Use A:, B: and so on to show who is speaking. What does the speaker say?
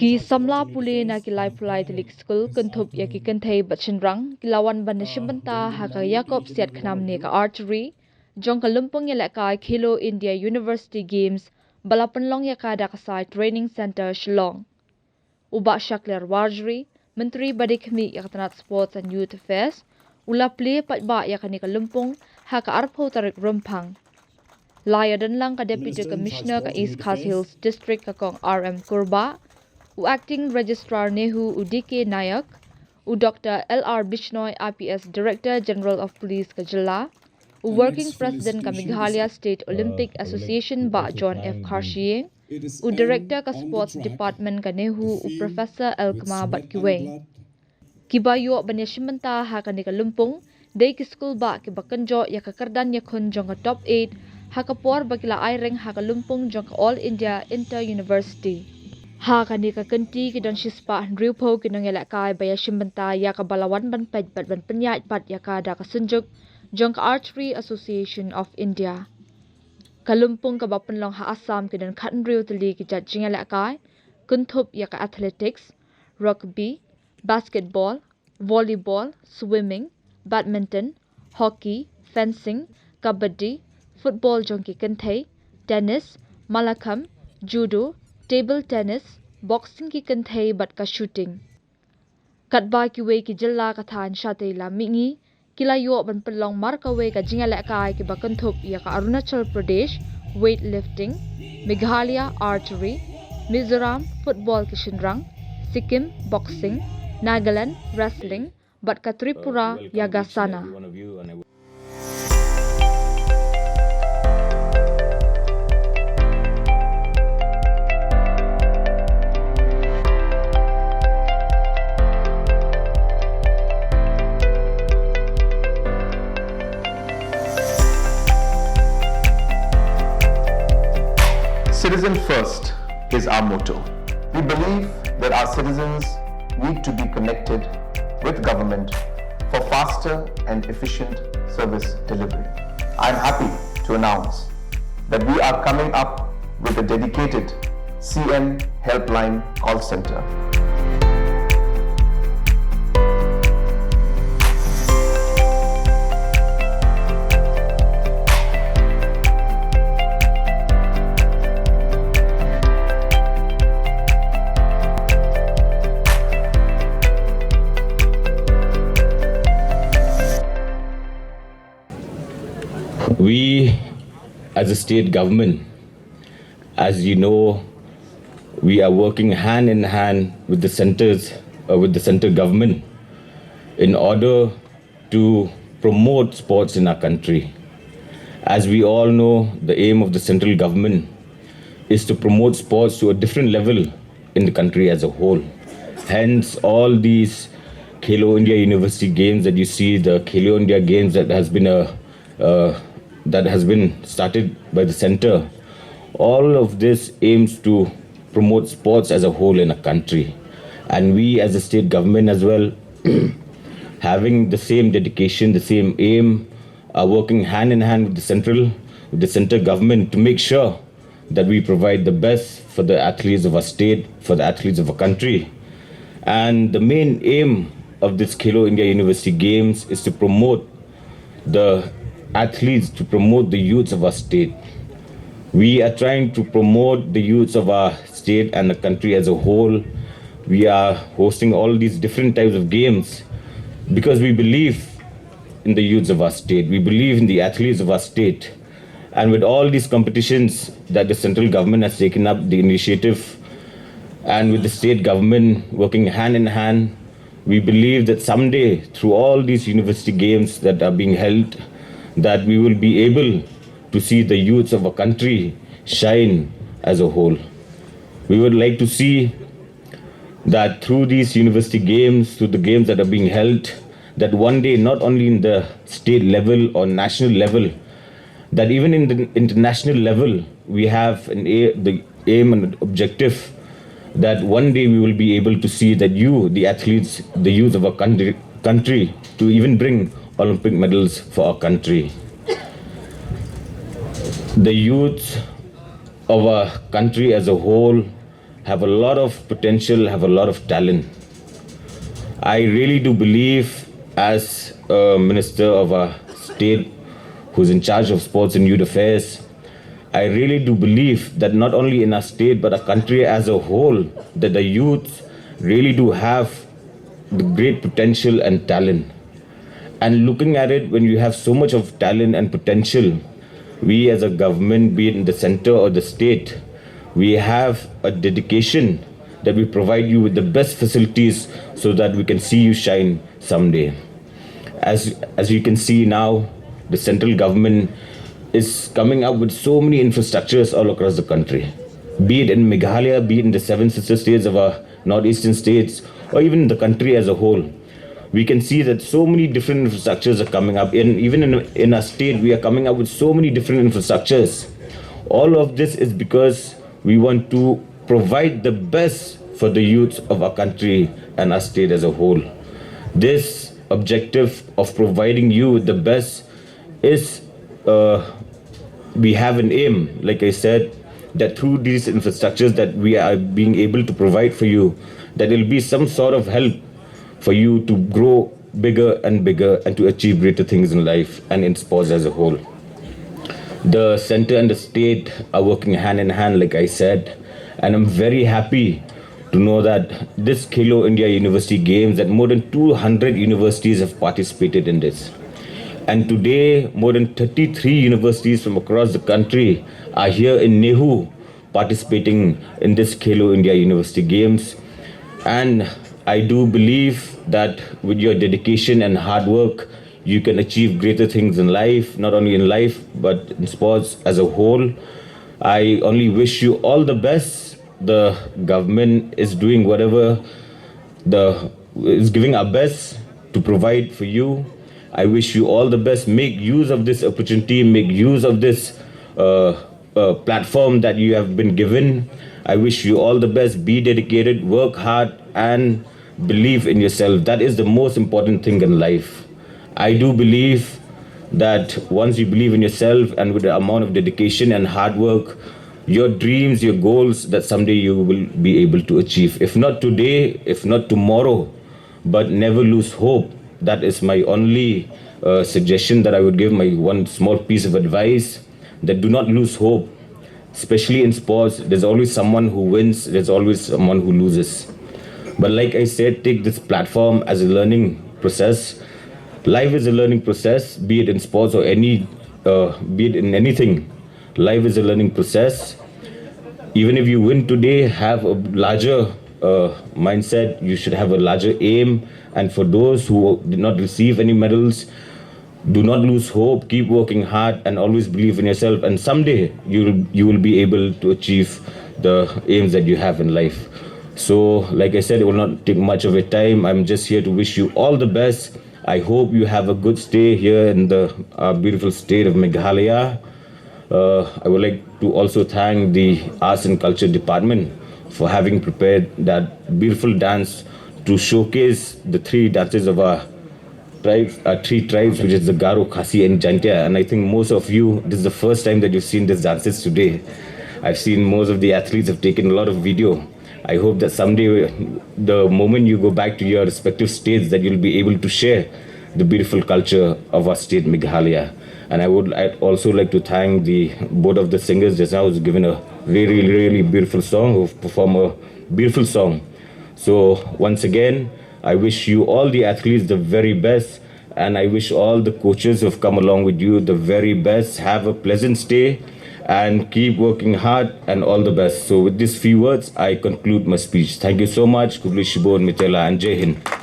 A: Ki samla pule na ki lai pulai tilik school kuntup ya ki kenthei bachinrang ki lawan ban shibanta ha ka Yakob siat khnam ne ka archery jong ka lumpong ya kai Khelo India University Games balapanlong ya ka dakasai training center Shillong. Uba Shakler Warjri Menteri Badikhmi ya katanat Sports and Youth Affairs ula play patba ya ka ni ka lumpong ha ka arpho tarik rumpang. Layadan lang ka Deputy Commissioner ka East Khas Hills District ka kong RM Kurba u Acting Registrar Nehu Udike Nayak, u Dr. L.R. Bishnoy IPS Director General of Police ka Jilla, u Working President ka Meghalaya State Olympic Association Ba John F. Karshieng, u Director ka Sports Department ka Nehu u Professor Elkma Batkiwe. Kibayo baneshimanta ha ka ni kalumpong, day ki school ba ki bakanjo ya kakardan ya kun jong ka top 8 ha ka por bakila ayreng ha kalumpong jong ka All India Inter-University. Ha ka ni ka kanti ki don shispa riupo ki nong yala kai baya shimbanta ya ka balawan ban paj bat ban penyat bat ya ka da ka sunjuk jong ka Archery Association of India. Kalumpong ka bapanlong ha Assam ki don katan riu tali ki jat jing yala kai, kuntup ya ka athletics, rugby, basketball, volleyball, swimming, badminton, hockey, fencing, kabaddi, football jong ki kanthei, tennis, malakam, judo, table tennis, boxing ki kanthei bat ka shooting. Katba ki we ki jilla ka than shate la mingi kilayo ban pelong marka we ka jingala kai ki bakantup ya ka Arunachal Pradesh weightlifting, Meghalaya archery, Mizoram football ki shinrang, Sikkim boxing, Nagaland wrestling, bat ka Tripura yagasana.
B: Citizen first is our motto. We believe that our citizens need to be connected with government for faster and efficient service delivery. I am happy to announce that we are coming up with a dedicated CM helpline call center.
C: We, as a state government, as you know, we are working hand in hand with the central government in order to promote sports in our country. As we all know, the aim of the central government is to promote sports to a different level in the country as a whole. Hence, all these Khelo India University Games that you see, the Khelo India Games that has been started by the center, all of this aims to promote sports as a whole in a country. And we as a state government as well, having the same dedication, the same aim, are working hand in hand with the central government to make sure that we provide the best for the athletes of our state, for the athletes of our country. And the main aim of this Khelo India University Games is to promote the athletes, to promote the youths of our state. We are trying to promote the youths of our state and the country as a whole. We are hosting all these different types of games because we believe in the youths of our state. We believe in the athletes of our state. And with all these competitions that the central government has taken up the initiative, and with the state government working hand in hand, we believe that someday through all these university games that are being held, that we will be able to see the youths of our country shine as a whole. We would like to see that through these university games, through the games that are being held, that one day, not only in the state level or national level, that even in the international level, we have the aim and objective that one day we will be able to see that the athletes, the youth of our country, to even bring Olympic medals for our country. The youth of our country as a whole have a lot of potential, have a lot of talent. I really do believe, as a minister of a state who's in charge of sports and youth affairs, I really do believe that not only in our state but our country as a whole, that the youth really do have the great potential and talent. And looking at it, when you have so much of talent and potential, we as a government, be it in the center or the state, we have a dedication that we provide you with the best facilities so that we can see you shine someday. As you can see now, the central government is coming up with so many infrastructures all across the country. Be it in Meghalaya, be it in the 7 sister states of our northeastern states, or even the country as a whole. We can see that so many different infrastructures are coming up. Even in our state, we are coming up with so many different infrastructures. All of this is because we want to provide the best for the youth of our country and our state as a whole. This objective of providing you with the best is, we have an aim, like I said, that through these infrastructures that we are being able to provide for you, that there will be some sort of help for you to grow bigger and bigger and to achieve greater things in life and in sports as a whole. The center and the state are working hand in hand, like I said, and I'm very happy to know that this Khelo India University Games, that more than 200 universities have participated in this. And today, more than 33 universities from across the country are here in Nehu participating in this Khelo India University Games. And I do believe that with your dedication and hard work, you can achieve greater things in life, not only in life, but in sports as a whole. I only wish you all the best. The government is doing whatever is giving our best to provide for you. I wish you all the best. Make use of this opportunity, make use of this platform that you have been given. I wish you all the best. Be dedicated, work hard, and believe in yourself. That is the most important thing in life. I do believe that once you believe in yourself and with the amount of dedication and hard work, your dreams, your goals, that someday you will be able to achieve. If not today, if not tomorrow, but never lose hope. That is my only suggestion that I would give, my one small piece of advice, that do not lose hope. Especially in sports, there's always someone who wins, there's always someone who loses. But like I said, take this platform as a learning process. Life is a learning process, be it in sports or be it in anything. Life is a learning process. Even if you win today, have a larger mindset. You should have a larger aim. And for those who did not receive any medals, do not lose hope. Keep working hard and always believe in yourself. And someday you will be able to achieve the aims that you have in life. So, like I said, it will not take much of a time. I'm just here to wish you all the best. I hope you have a good stay here in the beautiful state of Meghalaya. I would like to also thank the Arts and Culture Department for having prepared that beautiful dance to showcase the three dances of our three tribes, which is the Garo, Khasi and Jantia. And I think most of you, this is the first time that you've seen these dances today. I've seen most of the athletes have taken a lot of video. I hope that someday, the moment you go back to your respective states, that you'll be able to share the beautiful culture of our state, Meghalaya. And I'd also like to thank both of the singers just now who's given a really, really beautiful song, who've performed a beautiful song. So once again, I wish you all the athletes the very best, and I wish all the coaches who have come along with you the very best. Have a pleasant stay and keep working hard, and all the best. So with these few words, I conclude my speech. Thank you so much. Kubli Shibon Mitela and Jai Hind.